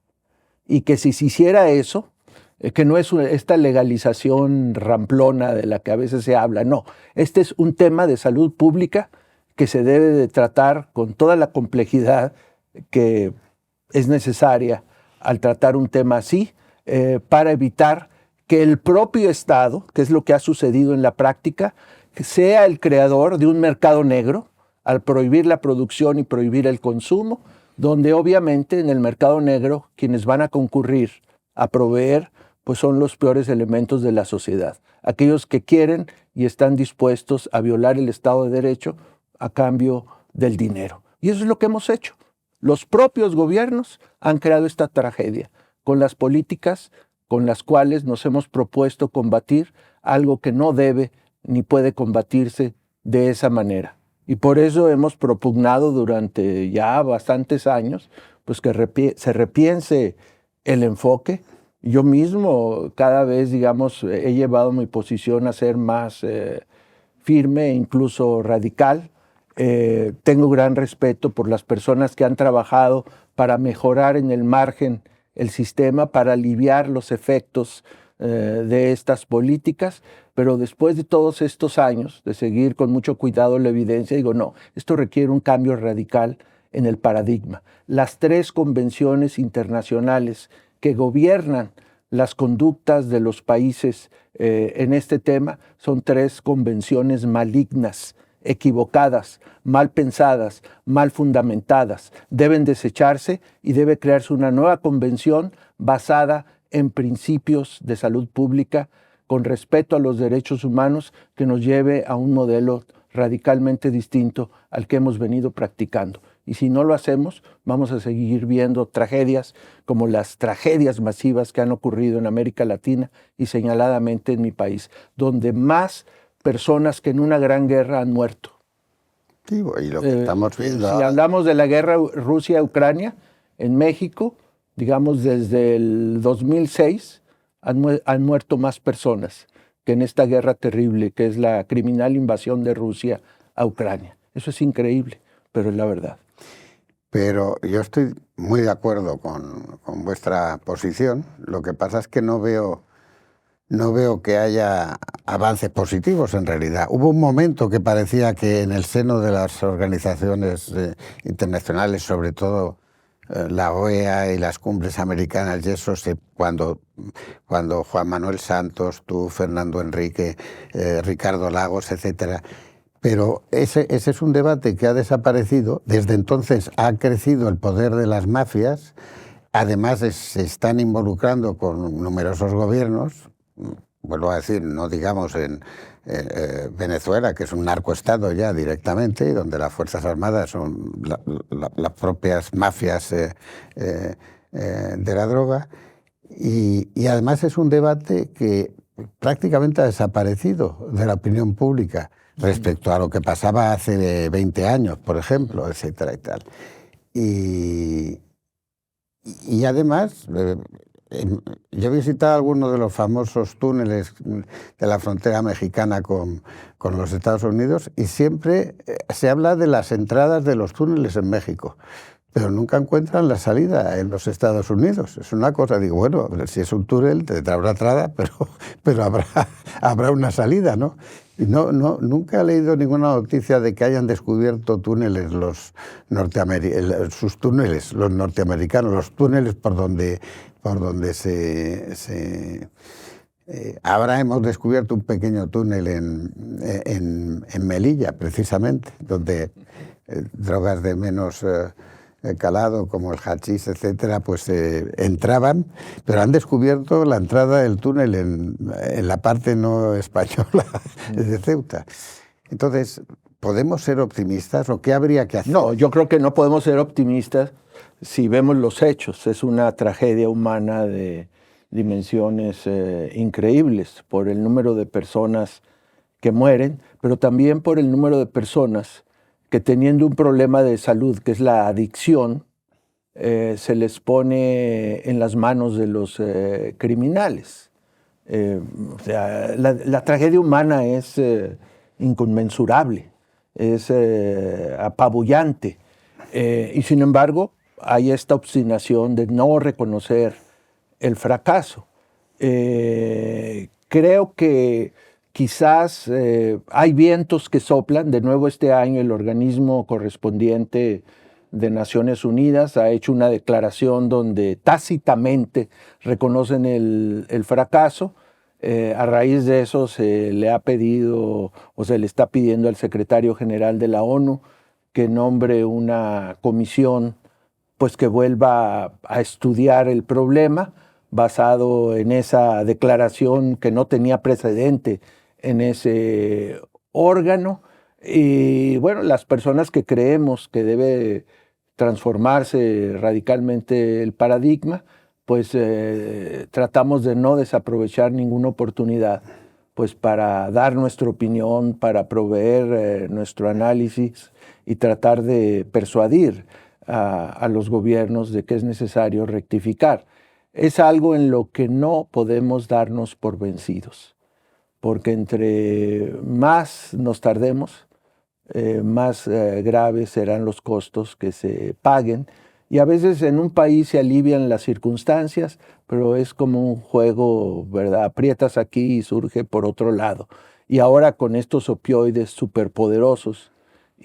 Y que si se hiciera eso, que no es esta legalización ramplona de la que a veces se habla, no, este es un tema de salud pública que se debe de tratar con toda la complejidad que es necesaria al tratar un tema así, para evitar que el propio Estado, que es lo que ha sucedido en la práctica, sea el creador de un mercado negro al prohibir la producción y prohibir el consumo, donde obviamente en el mercado negro quienes van a concurrir a proveer pues son los peores elementos de la sociedad, aquellos que quieren y están dispuestos a violar el Estado de Derecho a cambio del dinero. Y eso es lo que hemos hecho. Los propios gobiernos han creado esta tragedia con las políticas con las cuales nos hemos propuesto combatir algo que no debe ni puede combatirse de esa manera. Y por eso hemos propugnado durante ya bastantes años pues que se repiense el enfoque. Yo mismo cada vez, digamos, he llevado mi posición a ser más firme e incluso radical. Tengo gran respeto por las personas que han trabajado para mejorar en el margen el sistema, para aliviar los efectos de estas políticas, pero después de todos estos años de seguir con mucho cuidado la evidencia, digo, no, esto requiere un cambio radical en el paradigma. Las 3 convenciones internacionales que gobiernan las conductas de los países en este tema son 3 convenciones malignas, equivocadas, mal pensadas, mal fundamentadas. Deben desecharse y debe crearse una nueva convención basada en principios de salud pública, con respeto a los derechos humanos, que nos lleve a un modelo radicalmente distinto al que hemos venido practicando. Y si no lo hacemos, vamos a seguir viendo tragedias como las tragedias masivas que han ocurrido en América Latina y señaladamente en mi país, donde más personas que en una gran guerra han muerto. Sí, y lo que estamos viendo Si ahora... hablamos de la guerra Rusia-Ucrania, en México, digamos desde el 2006, han muerto más personas que en esta guerra terrible, que es la criminal invasión de Rusia a Ucrania. Eso es increíble, pero es la verdad. Pero yo estoy muy de acuerdo con vuestra posición. Lo que pasa es que no veo que haya avances positivos en realidad. Hubo un momento que parecía que en el seno de las organizaciones internacionales, sobre todo la OEA y las cumbres americanas, y eso cuando Juan Manuel Santos, tú, Fernando Enrique, Ricardo Lagos, etcétera. Pero ese es un debate que ha desaparecido. Desde entonces ha crecido el poder de las mafias. Además se están involucrando con numerosos gobiernos. Vuelvo a decir, no digamos en Venezuela, que es un narcoestado ya directamente, donde las Fuerzas Armadas son las propias mafias de la droga. Y además es un debate que prácticamente ha desaparecido de la opinión pública respecto a lo que pasaba hace 20 años, por ejemplo, etcétera y tal. Y además, Yo he visitado algunos de los famosos túneles de la frontera mexicana con los Estados Unidos y siempre se habla de las entradas de los túneles en México, pero nunca encuentran la salida en los Estados Unidos. Es una cosa, digo, bueno, si es un túnel tendrá una entrada, pero habrá una salida, ¿no? Y nunca he leído ninguna noticia de que hayan descubierto túneles sus túneles, los norteamericanos, los túneles por donde ahora hemos descubierto un pequeño túnel en Melilla, precisamente, donde drogas de menos calado, como el hachís, etcétera, pues entraban, pero han descubierto la entrada del túnel en la parte no española de Ceuta. Entonces, ¿podemos ser optimistas o qué habría que hacer? No, yo creo que no podemos ser optimistas si vemos los hechos. Es una tragedia humana de dimensiones increíbles por el número de personas que mueren, pero también por el número de personas que, teniendo un problema de salud, que es la adicción, se les pone en las manos de los criminales. O sea, la tragedia humana es inconmensurable, es apabullante. Y sin embargo, hay esta obstinación de no reconocer el fracaso. Creo que quizás hay vientos que soplan. De nuevo, este año el organismo correspondiente de Naciones Unidas ha hecho una declaración donde tácitamente reconocen el fracaso. A raíz de eso se le ha pedido o se le está pidiendo al secretario general de la ONU que nombre una comisión pues que vuelva a estudiar el problema basado en esa declaración que no tenía precedente en ese órgano. Y bueno, las personas que creemos que debe transformarse radicalmente el paradigma, pues tratamos de no desaprovechar ninguna oportunidad pues para dar nuestra opinión, para proveer nuestro análisis y tratar de persuadir a los gobiernos de que es necesario rectificar. Es algo en lo que no podemos darnos por vencidos, porque entre más nos tardemos, más graves serán los costos que se paguen. Y a veces en un país se alivian las circunstancias, pero es como un juego, ¿verdad? Aprietas aquí y surge por otro lado. Y ahora con estos opioides superpoderosos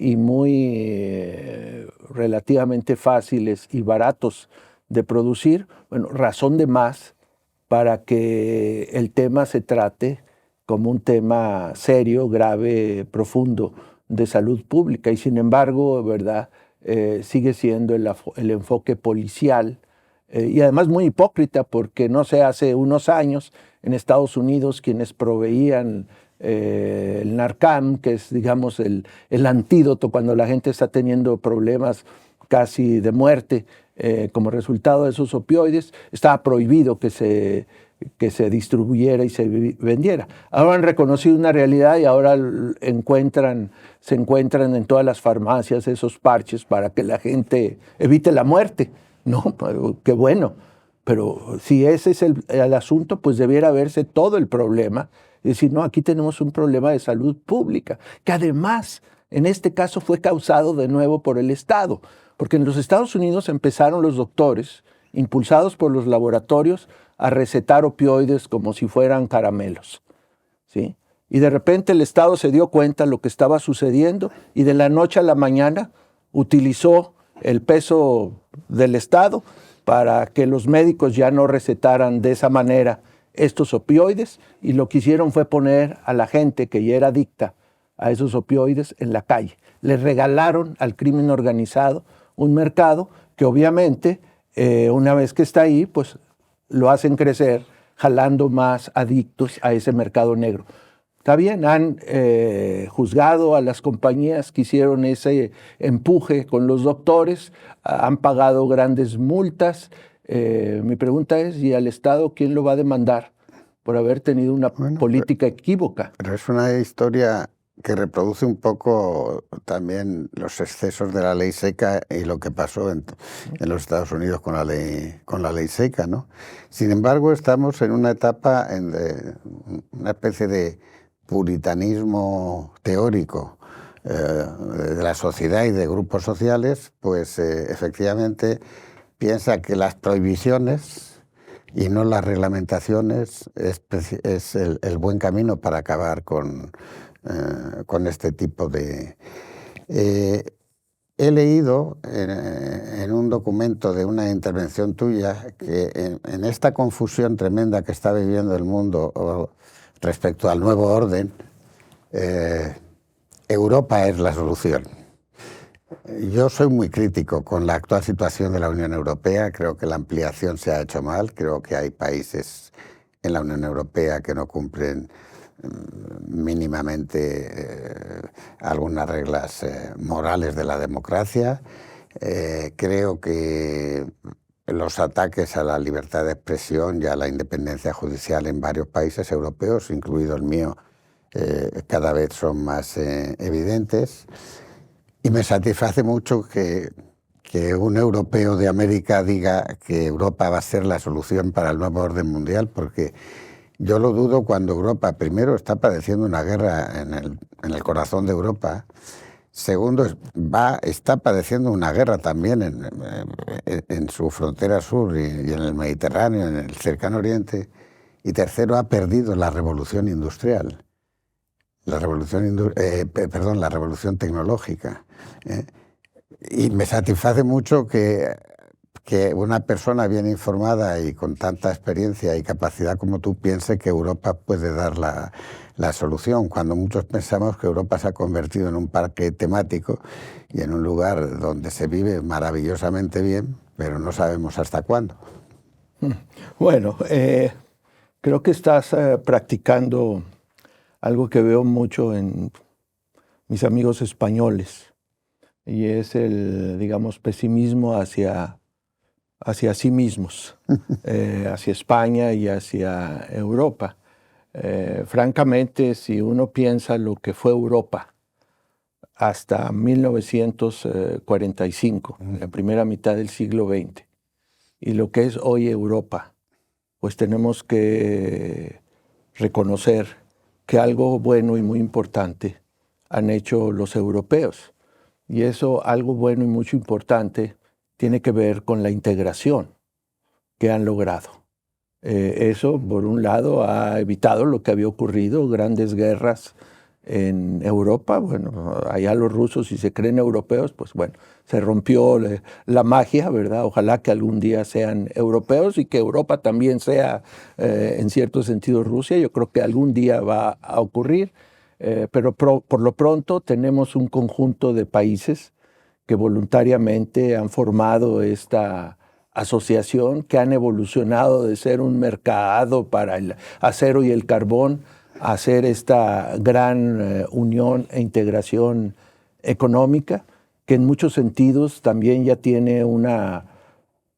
y muy relativamente fáciles y baratos de producir, bueno, razón de más para que el tema se trate como un tema serio, grave, profundo de salud pública. Y sin embargo, ¿verdad? Sigue siendo el enfoque policial y además muy hipócrita, porque no sé, hace unos años en Estados Unidos quienes proveían el Narcan, que es digamos el antídoto cuando la gente está teniendo problemas casi de muerte como resultado de esos opioides, estaba prohibido que se distribuyera y se vendiera. Ahora han reconocido una realidad y ahora se encuentran en todas las farmacias esos parches para que la gente evite la muerte. No, qué bueno. Pero si ese es el asunto, pues debiera verse todo el problema. Es decir, no, aquí tenemos un problema de salud pública, que además, en este caso, fue causado de nuevo por el Estado. Porque en los Estados Unidos empezaron los doctores, impulsados por los laboratorios, a recetar opioides como si fueran caramelos, ¿sí? Y de repente el Estado se dio cuenta de lo que estaba sucediendo y de la noche a la mañana utilizó el peso del Estado para que los médicos ya no recetaran de esa manera estos opioides, y lo que hicieron fue poner a la gente que ya era adicta a esos opioides en la calle. Le regalaron al crimen organizado un mercado que obviamente una vez que está ahí, pues lo hacen crecer jalando más adictos a ese mercado negro. Está bien, han juzgado a las compañías que hicieron ese empuje con los doctores, han pagado grandes multas. Mi pregunta es, ¿y al Estado quién lo va a demandar por haber tenido una política equívoca? Pero es una historia que reproduce un poco también los excesos de la ley seca y lo que pasó en los Estados Unidos con la ley seca, ¿no? Sin embargo, estamos en una etapa, una especie de puritanismo teórico de la sociedad y de grupos sociales, pues efectivamente piensa que las prohibiciones y no las reglamentaciones es el buen camino para acabar con este tipo de... he leído en un documento de una intervención tuya que en esta confusión tremenda que está viviendo el mundo respecto al nuevo orden, Europa es la solución. Yo soy muy crítico con la actual situación de la Unión Europea. Creo que la ampliación se ha hecho mal. Creo que hay países en la Unión Europea que no cumplen mínimamente algunas reglas morales de la democracia. Creo que los ataques a la libertad de expresión y a la independencia judicial en varios países europeos, incluido el mío, cada vez son más evidentes. Y me satisface mucho que un europeo de América diga que Europa va a ser la solución para el nuevo orden mundial, porque yo lo dudo cuando Europa, primero, está padeciendo una guerra en el corazón de Europa. Segundo, está padeciendo una guerra también en su frontera sur y en el Mediterráneo, en el Cercano Oriente. Y tercero, ha perdido la revolución industrial. La revolución tecnológica. Y me satisface mucho que una persona bien informada y con tanta experiencia y capacidad como tú piense que Europa puede dar la solución, cuando muchos pensamos que Europa se ha convertido en un parque temático y en un lugar donde se vive maravillosamente bien, pero no sabemos hasta cuándo. Bueno, creo que estás practicando algo que veo mucho en mis amigos españoles, y es el, digamos, pesimismo hacia sí mismos, hacia España y hacia Europa. Francamente, si uno piensa lo que fue Europa hasta 1945, la primera mitad del siglo XX, y lo que es hoy Europa, pues tenemos que reconocer que algo bueno y muy importante han hecho los europeos. Y eso, algo bueno y mucho importante, tiene que ver con la integración que han logrado. Eso, por un lado, ha evitado lo que había ocurrido, grandes guerras en Europa. Bueno, allá los rusos, si se creen europeos, pues bueno, se rompió la magia, ¿verdad? Ojalá que algún día sean europeos y que Europa también sea, en cierto sentido, Rusia. Yo creo que algún día va a ocurrir, pero por lo pronto tenemos un conjunto de países que voluntariamente han formado esta asociación, que han evolucionado de ser un mercado para el acero y el carbón a hacer esta gran unión e integración económica, que en muchos sentidos también ya tiene una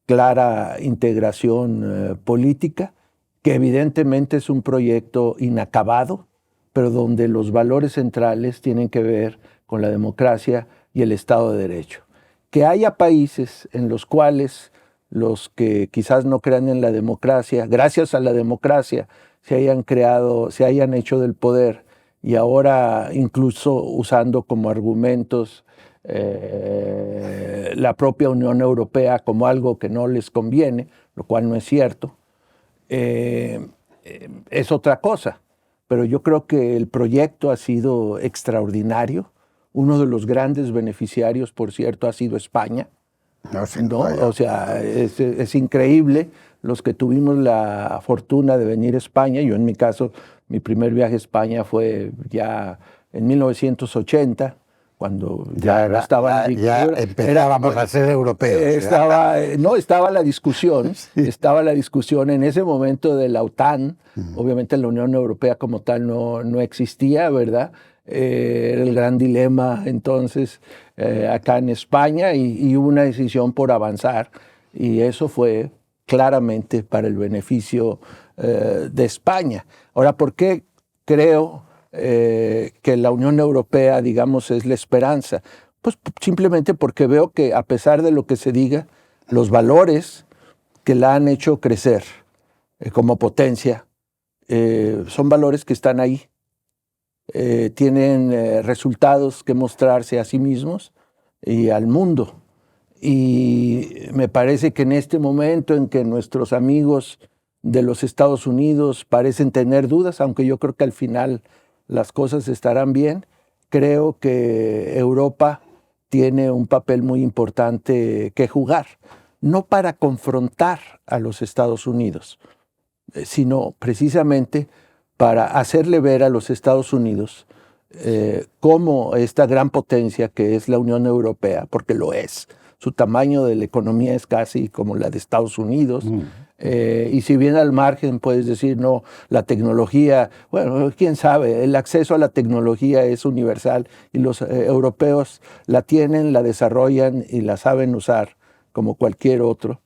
clara integración política, que evidentemente es un proyecto inacabado, pero donde los valores centrales tienen que ver con la democracia y el Estado de Derecho. Que haya países en los cuales los que quizás no crean en la democracia, gracias a la democracia, se hayan hecho del poder y ahora incluso usando como argumentos la propia Unión Europea como algo que no les conviene, lo cual no es cierto, es otra cosa. Pero yo creo que el proyecto ha sido extraordinario. Uno de los grandes beneficiarios, por cierto, ha sido España. ¿No? O sea, es increíble los que tuvimos la fortuna de venir a España. Yo, en mi caso, mi primer viaje a España fue ya en 1980, cuando ya empezábamos a ser europeos. Estaba la discusión, sí. Estaba la discusión en ese momento de la OTAN. Obviamente la Unión Europea como tal no existía, ¿verdad? Era el gran dilema entonces acá en España y hubo una decisión por avanzar, y eso fue claramente para el beneficio de España. Ahora, ¿por qué creo que la Unión Europea, digamos, es la esperanza? Pues simplemente porque veo que a pesar de lo que se diga, los valores que la han hecho crecer como potencia son valores que están ahí. Tienen resultados que mostrarse a sí mismos y al mundo. Y me parece que en este momento en que nuestros amigos de los Estados Unidos parecen tener dudas, aunque yo creo que al final las cosas estarán bien, creo que Europa tiene un papel muy importante que jugar, no para confrontar a los Estados Unidos, sino precisamente para hacerle ver a los Estados Unidos cómo esta gran potencia que es la Unión Europea, porque lo es, su tamaño de la economía es casi como la de Estados Unidos, y si bien al margen puedes decir, no, la tecnología, bueno, quién sabe, el acceso a la tecnología es universal y los europeos la tienen, la desarrollan y la saben usar como cualquier otro,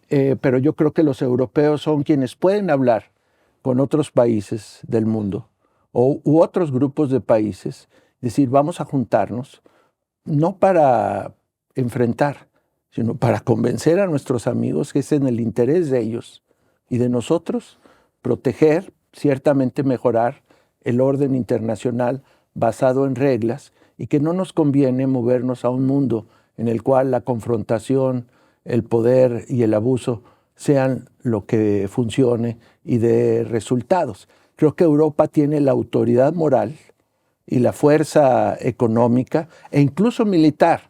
pero yo creo que los europeos son quienes pueden hablar con otros países del mundo u otros grupos de países, decir, vamos a juntarnos, no para enfrentar, sino para convencer a nuestros amigos que es en el interés de ellos y de nosotros proteger, ciertamente mejorar el orden internacional basado en reglas y que no nos conviene movernos a un mundo en el cual la confrontación, el poder y el abuso sean lo que funcione y dé resultados. Creo que Europa tiene la autoridad moral y la fuerza económica e incluso militar,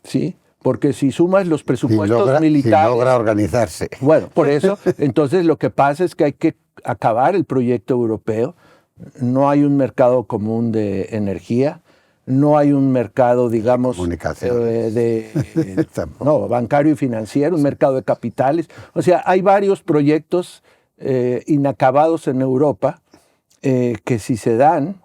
¿sí? Porque si sumas los presupuestos militares... Si logra organizarse. Bueno, por eso, entonces lo que pasa es que hay que acabar el proyecto europeo. No hay un mercado común de energía, no hay un mercado, digamos, bancario y financiero, un mercado de capitales. O sea, hay varios proyectos inacabados en Europa que si se dan,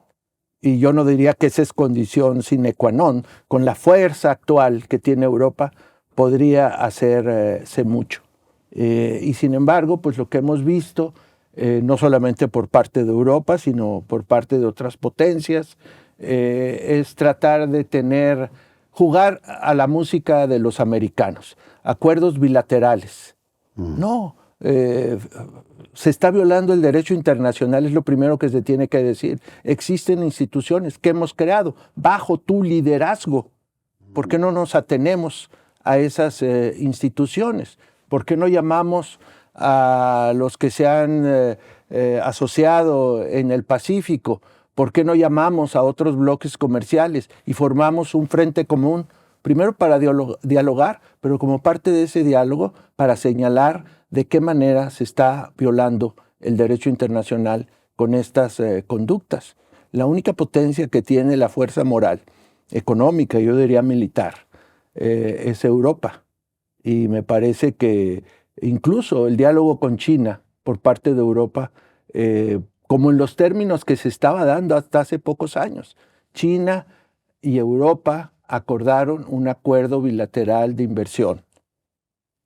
y yo no diría que esa es condición sine qua non, con la fuerza actual que tiene Europa, podría hacerse mucho. Y sin embargo, pues lo que hemos visto, no solamente por parte de Europa, sino por parte de otras potencias, es tratar de jugar a la música de los americanos, acuerdos bilaterales. No, se está violando el derecho internacional, es lo primero que se tiene que decir. Existen instituciones que hemos creado bajo tu liderazgo. ¿Por qué no nos atenemos a esas instituciones? ¿Por qué no llamamos a los que se han asociado en el Pacífico? ¿Por qué no llamamos a otros bloques comerciales y formamos un frente común? Primero para dialogar, pero como parte de ese diálogo para señalar de qué manera se está violando el derecho internacional con estas conductas. La única potencia que tiene la fuerza moral, económica, yo diría militar, es Europa. Y me parece que incluso el diálogo con China por parte de Europa, como en los términos que se estaba dando hasta hace pocos años, China y Europa acordaron un acuerdo bilateral de inversión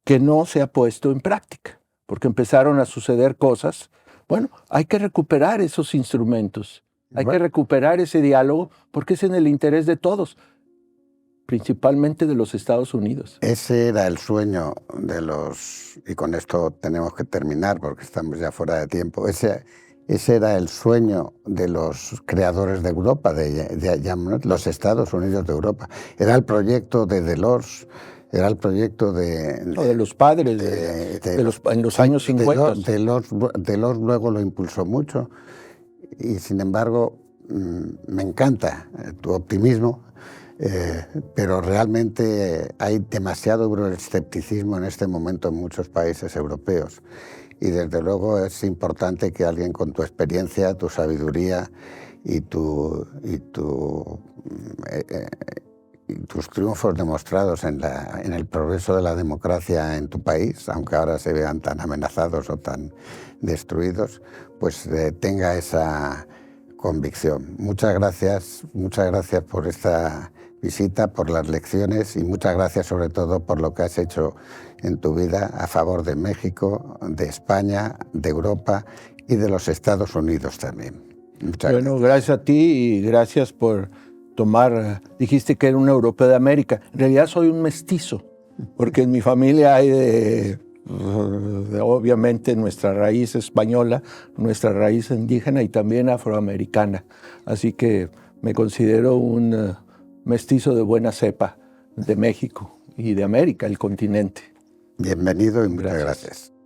que no se ha puesto en práctica, porque empezaron a suceder cosas. Bueno, hay que recuperar esos instrumentos, hay que recuperar ese diálogo, porque es en el interés de todos, principalmente de los Estados Unidos. Ese era el sueño de los, y con esto tenemos que terminar porque estamos ya fuera de tiempo, ese era el sueño de los creadores de Europa, de los Estados Unidos de Europa. Era el proyecto de Delors, era el proyecto de los padres en los años 50. Delors luego lo impulsó mucho y sin embargo me encanta tu optimismo, pero realmente hay demasiado euroescepticismo en este momento en muchos países europeos y desde luego es importante que alguien con tu experiencia, tu sabiduría y tus triunfos demostrados en el progreso de la democracia en tu país, aunque ahora se vean tan amenazados o tan destruidos, pues tenga esa convicción. Muchas gracias por esta visita, por las lecciones y muchas gracias sobre todo por lo que has hecho en tu vida a favor de México, de España, de Europa y de los Estados Unidos también. Muchas Bueno, gracias a ti y gracias por tomar, dijiste que era un europeo de América. En realidad soy un mestizo, porque en mi familia hay obviamente nuestra raíz española, nuestra raíz indígena y también afroamericana. Así que me considero un mestizo de buena cepa de México y de América, el continente. Bienvenido y muchas gracias.